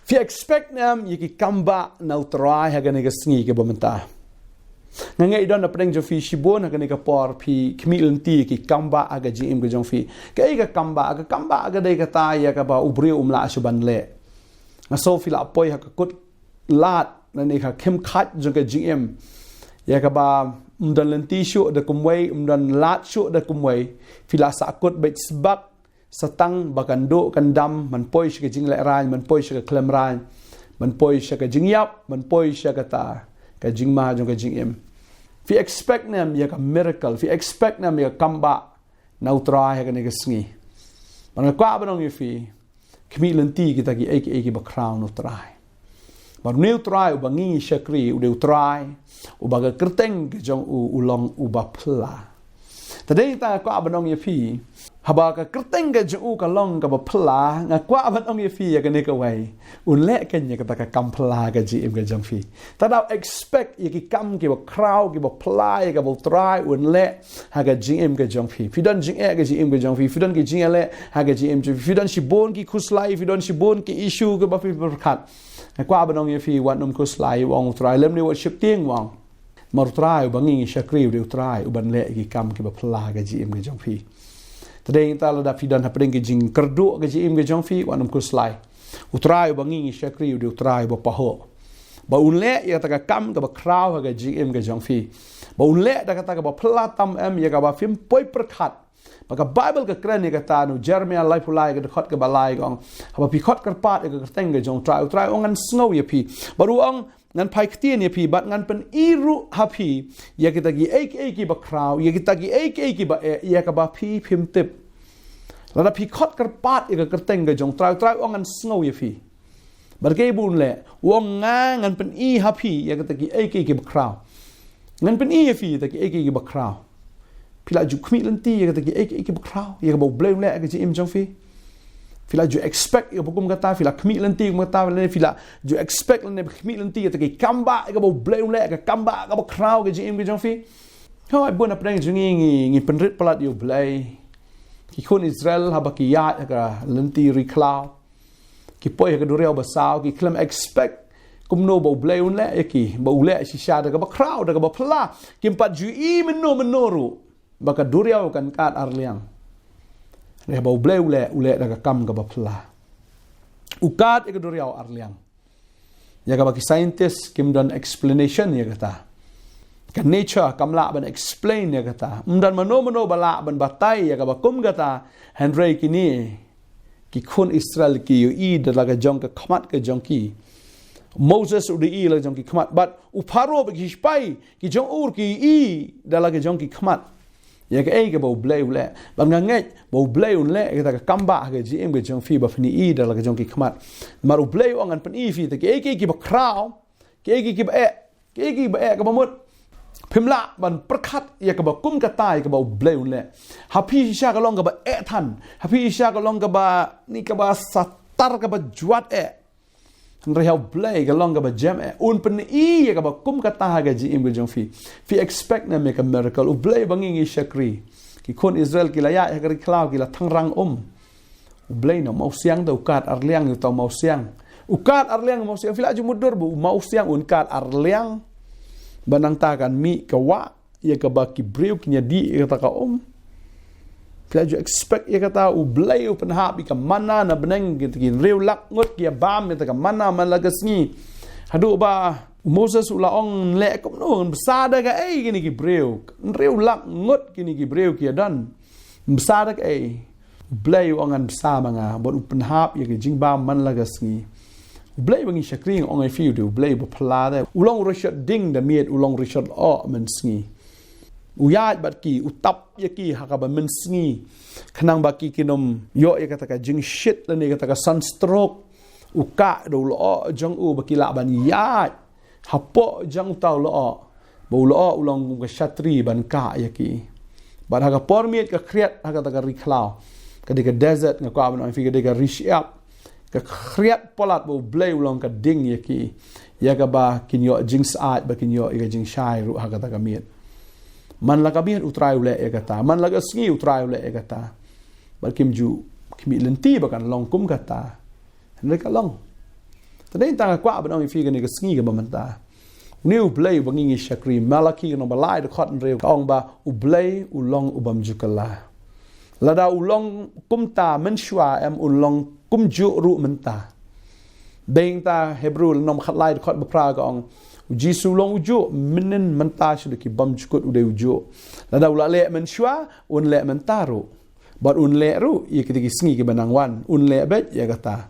Fi expect nam yaki kamba na utrai haga nega sngi ke bamenta. Ngai don na preng jo fi shibon haga nega por pi Khmih lynti ki kamba aga jim ke jong fi. Ke ga kamba aga dei kata ya ka ba ubri umla suban le. Ngaso fi la poi haga kut lat na ne ka khem khat jong ke jim. Ya ka ba umdan lynti shu da kumwei umdan lat shu da kumwei fi la sakut bet sbak satang bakando kandam man poi shika jing le ran man poi shika klem ran man poi shika jing yap man poi shika ta ka jing ma jong ka jing em fi expect nam ya ka miracle fi expect nam ya kamba na utra ya ka ne ka sngi man ka banong yu fi Khmih lynti kita ki eki ba crown utrai ba new try u bangi shakri u de utrai u ba ka kerteng ke jong u ulong u ba pla tadei ta ka banong yu fi haba ka kerteng ke ju ka long ka ba phla nga kwa ban ong ye fi ya ka ne ka wai un le ken ya ka kam phla ka ji im ka jang fi ta da expect ye ki kam ki ba crowd ki ba phla ye ka ba try un le ha ka ji im ka jang fi don jing e ka ji im ka jang fi don ki jing le ha ka ji im fi don shi bon ki khuslai don shi bon ki issue ka ba fi ba khat kwa ban ong ye fi wan um khuslai wong try lem ni worship ting wong mar try bangi shakri de try u ban le ki kam ki ba phla ka ji im ka jang fi Tadei ta la da fi dan hapring ke jing kerdu ke jim ke jong fi wanum kuslai utrai bangi shakri u utrai ba paho ba unle ya ta ka kam ka ba kraw ka jim ke jong fi ba unle da ka ta ka ba platam em ya ka ba fim poi perkhat ba ka bible ka kren ni ka ta nu Jeremaiah lai pulai ka khot ka ba lai gong ba pi khot kar pat ka teng ke jong trai ong an snow ya pi ba ru ong ngan pai ktian ya pi bat ngan pen iru hapi ya kita gi ek ba kraw ya kita gi ek ba ya ka ba pi phim tip la pi khot kar pat ya ka teng ga jong trai ong an snow ya pi bar ke bun le wong nga ngan pen i hapi ya kita gi ek ba kraw ngan pen i ya fi ta gi ek ba kraw pila ju Khmih lynti ya kita gi ek ba kraw ya ka ba blame le ka ji im jong fi Fila ju expect ya bukum kata fila Khmih lynti kata fila ju expect le Khmih lynti ya taki kamba ka bo blame le ka kamba ka bo crowd ke jim ke jong fi ho ai bona preng jungi ngi penrit palat U Blei ki khun Israel ha ba ki ya ka lynti ri cloud ki poi ka duriau basau ki claim expect kum no bo blei un le ki bo le si sha da ka ba crowd da ka ba pla ki pat ju I menoru ba ka duriau kan kat arliang ne ba blei ule da ka kam ka ba pla ukat e ka duriau arliang ya ka ba ki scientist kim dan explanation ya kata ka nature kamla ban explain ya kata dan mano bala ban batai ya ka ba kum kata Henry kini ki khun Israel ki yu I da la ka jong ka khmat ka jong ki Moses udi I la jong ki khmat but uparo ba ki spai ki jong ur ki I da la ka jong ki khmat ya ka ai ka bo blei ule ban nga ngai bo blei un le ka ka kamba ka ji em ka jong fi ba fini I da la ka jong ki khmat maru blei ong an pen I fi ta ki ba kraw ki ba ka ba mut Pimla ban perkhat ya ka ba kum ka tai ka ba blei un le hapi sha ka long ka ba tan hapi sha ka long ka ba ni ka ba satar ka ba juat Rehau blei ka long ka ba jam un pen I ya ka ba kum ka ta ga ji im ka jong fi expect na make a miracle u blei bangi shakri ki khon Israel ki la ya ka ri klaw ki la thangrang u blei no mau siang da ukat arliang to mau siang ukat arliang mau siang fila ju mudur bu mau siang un kat arliang banang ta kan mi ka wa ya ka ba ki breu ki nya di ka ta ka fila ju expect ya kata u blei u penhap ka mana na beneng ki riu lak ngot ki bam ta ka mana man la ka sngi hadu ba Moses ula ong le kom no besada ka kini ki breu riu lak ngot kini ki breu ki dan besada ka blei ong an besama nga bot u penhap ya ki jing bam man la ka sngi Blei bangi shakring ong ai fiu du blei bo plada ulong rishad ding da miet ulong rishad o men sngi uyat bat ki utap ya ki hakaba men sngi khanang ba ki kinom yo ya kata ka jing shit la ni kata ka sunstroke uka do lo jong u ba ki la ban yat hapo jang tau lo bo lo ulong ka shatri ban ka ya ki ban haga por miet ka kriat haga ta ka riklau ka de ka desert nga ka ban ai fi ka de ka rish up ka kriat polat bo blei ulong ka ding ya ki ya ka ba kinyo jing saat ba kinyo ya jing shai ru ha ka ta ka miet man la ka miet utrai ule ya kata man la ka sngi utrai ule ya kata ba kim ju Khmih lynti ba kan long kum kata ne ka long Tadi tang kwa ba nong fi ga ni ga sngi ga ba man ta ni U Blei ba ngi shakri malaki no ba lai de khot re ong ba U Blei u long u bam jukala lada u long kum ta men shwa em u long kum ju ru men ta beng ta Hebru nom khat lai de khot ba pra ga ong Jisu long ujo menen menta shulu ki bam jukut ude ujo lada ula le men shwa un le men taru but un le ru ye ki sngi ki banang wan un le bet ya kata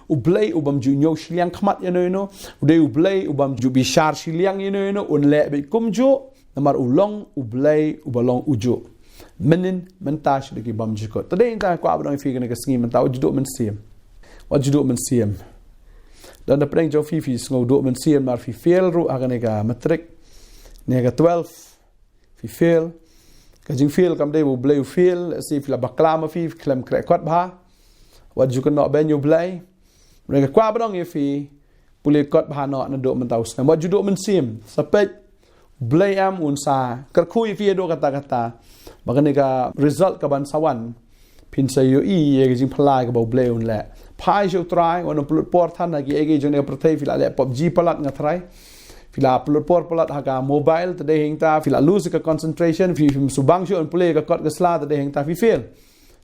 U Blei u bam ju nyo shliang khmat ya no ude U Blei u bam ju bishar shliang ya no un le bet kum jo namar u long U Blei u balong ujo menen menta shulu ki bam jukut tade ta kwa ba fi ga sngi menta ujo men siem wajdu men siem dan de preng jo fifi sngo do men sien maar fi veel ru aganega matric nega 12 fi veel ka jing veel kam de U Blei veel si fi la baklama fi klem krekot ba wat ju kan no ben U Blei nega kwa badong ye fi puli kot ba no na do men taus na wat ju do men siem sapet Blei am un sa kerkhui fi do kata baganega result ka ban sawan pin sa yo ye jing phalai ka ba Blei un le pai jo try on upload port than agi ege jone protei fila le PUBG palat nga try fila upload port palat haga mobile today hingta fila lose ka concentration fi subang sho on play ka kot ka sla today hingta fi fail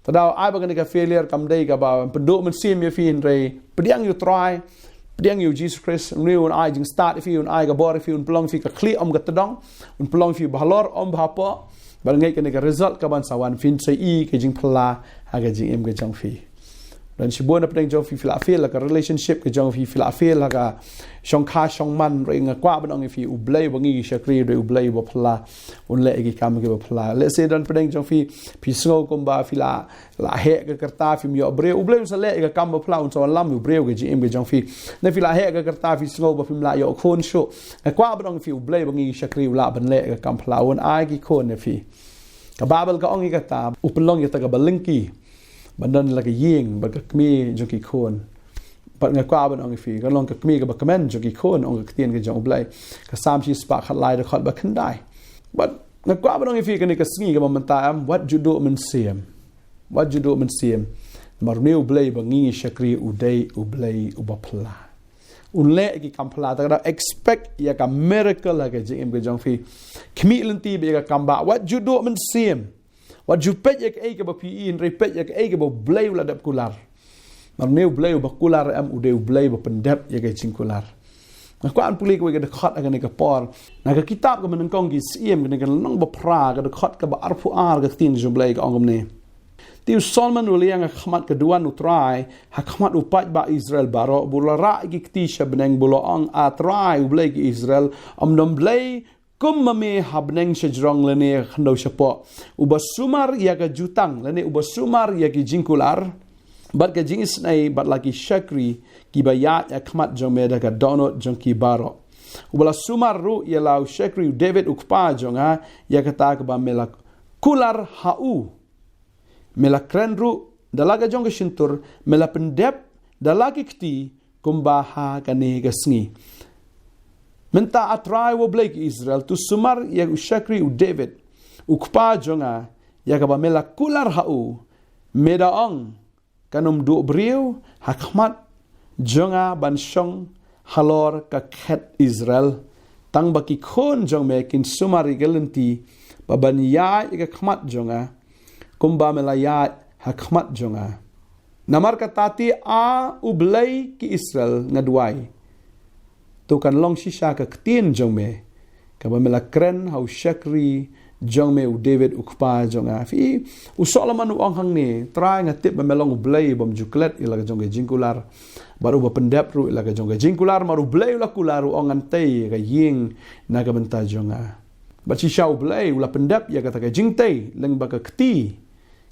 tadaw ai ba ka failure kam dei ka ba pendo men sim ye fi re pediang you try pediang you Jesus Christ new on ai jing start if you on ai ka bor if you on plong fi ka clear om ka tadong on plong fi balor om ba po ba ngai ka result ka ban sawan fin sai I ke jing phala haga jing em ka jang fi dan sibon na peng jong fi fila feel la ka relationship ke jong fi fila feel la ka shong kha shong man re nga kwa ban fi U Blei bangi shakri re U Blei bo phla un le gi kam ke bo phla le se dan peng jong fi sngo kom ba fila la he ka karta fi myo bre U Blei sa le ka kam bo phla un so lam U Blei ge ji em ge jong fi ne fila he ka karta fi sngo bo fim la yo khon sho nga kwa ban fi U Blei bangi shakri la ban le ka kam phla un ai gi khon ne fi ka babel ka ongi ka ta u pelong ya ta ka balinki bandan lagi ying ba Khmih joki khon pat nga kwa ban ong fi ka long ka Khmih ka ba kamen joki khon ong ka tien ka jong Blei ka sam chi spa khat lai da khat ba khandai but nga kwa ban ong fi ka ni ka sngi ka man ta am what you do men siem mar ne U Blei ba ngi shakri u dei U Blei u ba phla un le ki kam phla ta expect ya ka miracle la ka jing ka jong fi Khmih lynti be ka kam ba what you do men siem wat ju pet ek eke ba pi in repet ek eke ba Blei la dap kular mar ne U Blei ba kular am u de U Blei ba pendap ye ke jing kular na kwa an puli ko ke de khat aga ne ka por na ka kitab ka men kong ki siem ke ne ka nong ba pra ka de khat ka ba arfu ar ka tin ju Blei ka ongom ne tiu Solomon uli yang khmat ka duan u try ha khmat u pat ba Israel baro bula ra ki ti shabneng bulo ang a try U Blei ki Israel am nom Blei kum mame habneng shejrong lene khndo shapo ubasumar ya ka jutang lene ubasumar ya ki jingkular bat ka jingis nai bat laki shakri ki bayat ya khmat jomeda ka donot jong ki baro ubala sumar ru ya lau shakri David ukpa jonga ya kata ka ba melak kular hau melak kren ru dalaga jong ka shintur melak pendep dalagi kti kumbaha kane ka sngi menta atrai wo Blei ki Israel tu sumar ya shakri u David ukpa jonga ya ka ba mela kular hau medaong kanum du briu hakmat jonga ban shong halor ka khet Israel tang baki khon jong me kin sumari galanti baban ya ka khmat jonga kumba mela ya hakmat jonga namar ka tati a U Blei ki Israel ngadwai tu kan long shisha ka ktien jong me ka ba mela kren hau shakri jong me u David ukpa jong a fi u Solomon u ong hang ne try nga tip ba melong U Blei bom juklet ila jong ge jingkular baru ba pendap ru ila jong ge jingkular maru Blei ula kular u ong antei ka ying na ka benta jong a ba shisha U Blei ula pendap ya kata ka jingtei leng ba ka kti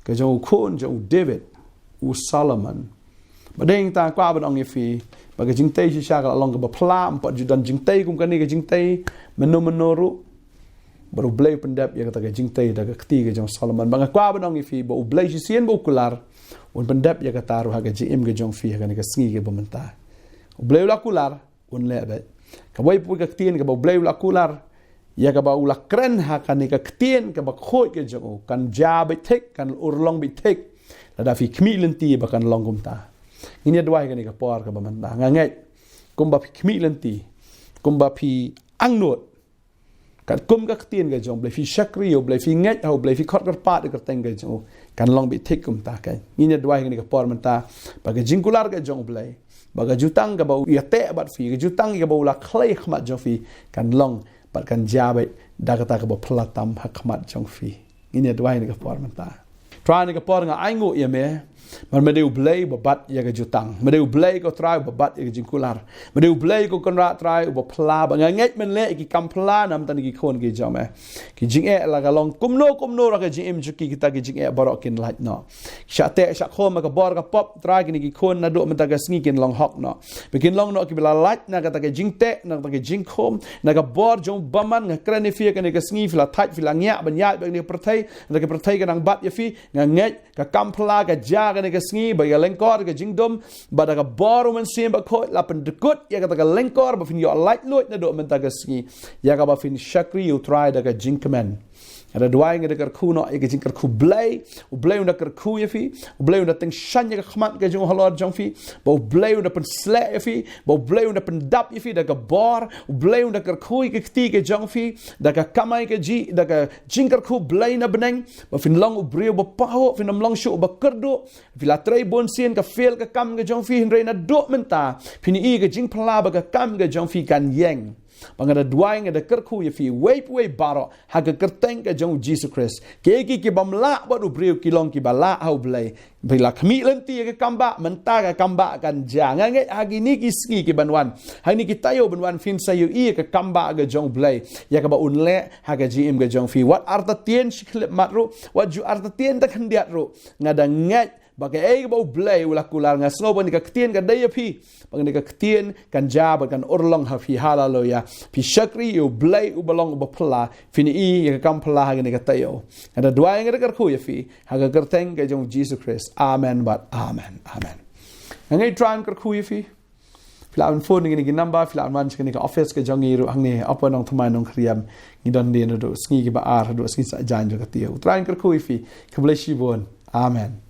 ka jong khon jong David u Solomon ba deng ta kwa ba ong fi baga jingtei shisha ka long ka ba phla empat judan jingtei kum kani ka jingtei menoru baru Blei pendap ya kata ka jingtei daga kti ka jong Solomon banga kwa ba dong fi ba U Blei sien ba kular un pendap ya kata ru ha ka jim ka jong fi ka ni ka sngi ka bamenta U Blei la kular un le ba ka wai pu ka ktien ka ba U Blei la kular ya ka ba ula kren ha ka ni ka ktien ka ba khoi ka jong kan ja ba tek kan urlong bi tek la da fi Khmih lynti ba kan long kum ta ini dua ka ni ka por ka bamenta ngangai kumba phi khmih lynti kumba phi ang nuột kan kum ka tien ga jong blei phi shakri yo blei phi ngai ho blei phi khot kar pat ka teng ga jong kan long bi thik kum ta kai ni ne dwai ni ka por man ta ba ga jingkular ga jong blei ba ga jutang ga ba ya te bat phi ga jutang ga ba la khlei khmat jong phi kan long ba kan ja bai da ka ta ga ba platam ha khmat jong phi ni ne dwai ni ka por man ta try ni ka por nga ai ngu ye me man me U Blei babat ya ga jutang me U Blei ko try babat ya ga jingkular me U Blei ko kon ra try ba phla ba ngai men le ki kam phla nam tan ki khon ki jame ki jing e la ga long kumno ra ga jim ju ki ta ki jing e barok kin lait no sha te sha khom ma ka bor ga pop try ki khon na do man ta ga sngi kin long hok no bikin long no ki bila lait na ga ta ga jing te na ta ga jing khom na ga bor jong baman nga krani fi ka ni ga sngi fila thait fila nya ban ya ba ni prathai na ga prathai ga nang bat ya fi nga ngai ka kam phla ga ja ga ni ga sngi ba ga lengkor ga jingdom ba da ga bor man sim ba khoi la pen dekut ya ga ta ga lengkor ba fin yo light loit na do man ta ga sngi ya ga ba fin shakri you try da ga jingkemen ada dua yang ada kerku no ya jing kerku blei U Blei unda kerku ya fi U Blei unda teng shan ya khmat ga jong halor jong fi ba U Blei unda pen slek ya fi ba U Blei unda pen dap ya fi da ga bor U Blei unda kerku ke kti ke jong fi da ga kamai ke ji da ga jing kerku blei na beneng ba fin long U Blei ba pau fin nam long shu ba kerdu fi la trei bon sien ka fel ka kam ga jong fi hin reina do menta fin I ga jing pla ba ga kam ga jong fi kan yeng bangada duaing ada kerku ya fi wei baro haga kerteng ka jong Jesus Christ ke bamla ba U Blei ki long ki bala U Blei bila khmih lynti ke kamba menta ka kamba kan jangan ngai hagi ni ki ski ki banwan hai ni ki tayo banwan fin sayu I ke kamba ga jong Blei ya ka ba unle haga jim ga jong fi wat arta tien shiklip matru wat ju arta tien ta khandiat ru ngada ngai bagai ei ba U Blei ula kular nga snow ban ka ktien ka daya phi bang ni ka ktien kan ja ba kan orlong ha phi hallelujah phi shakri U Blei u balong ba phla fini I ya kam phla ha ni ka tayo ada dua yang ka khu ya fi ha ka kerteng ka jong Jesus Christ amen but amen ngai try ka khu ya fi Filan phone ni number filan man ni ka office ka jong I ru hang ni apa Nongthymmai Nongkhryiem ni don ni do sngi ki ba ar do sngi sa jan jo ka tiyo try ka khu ya fi ka bless you bon amen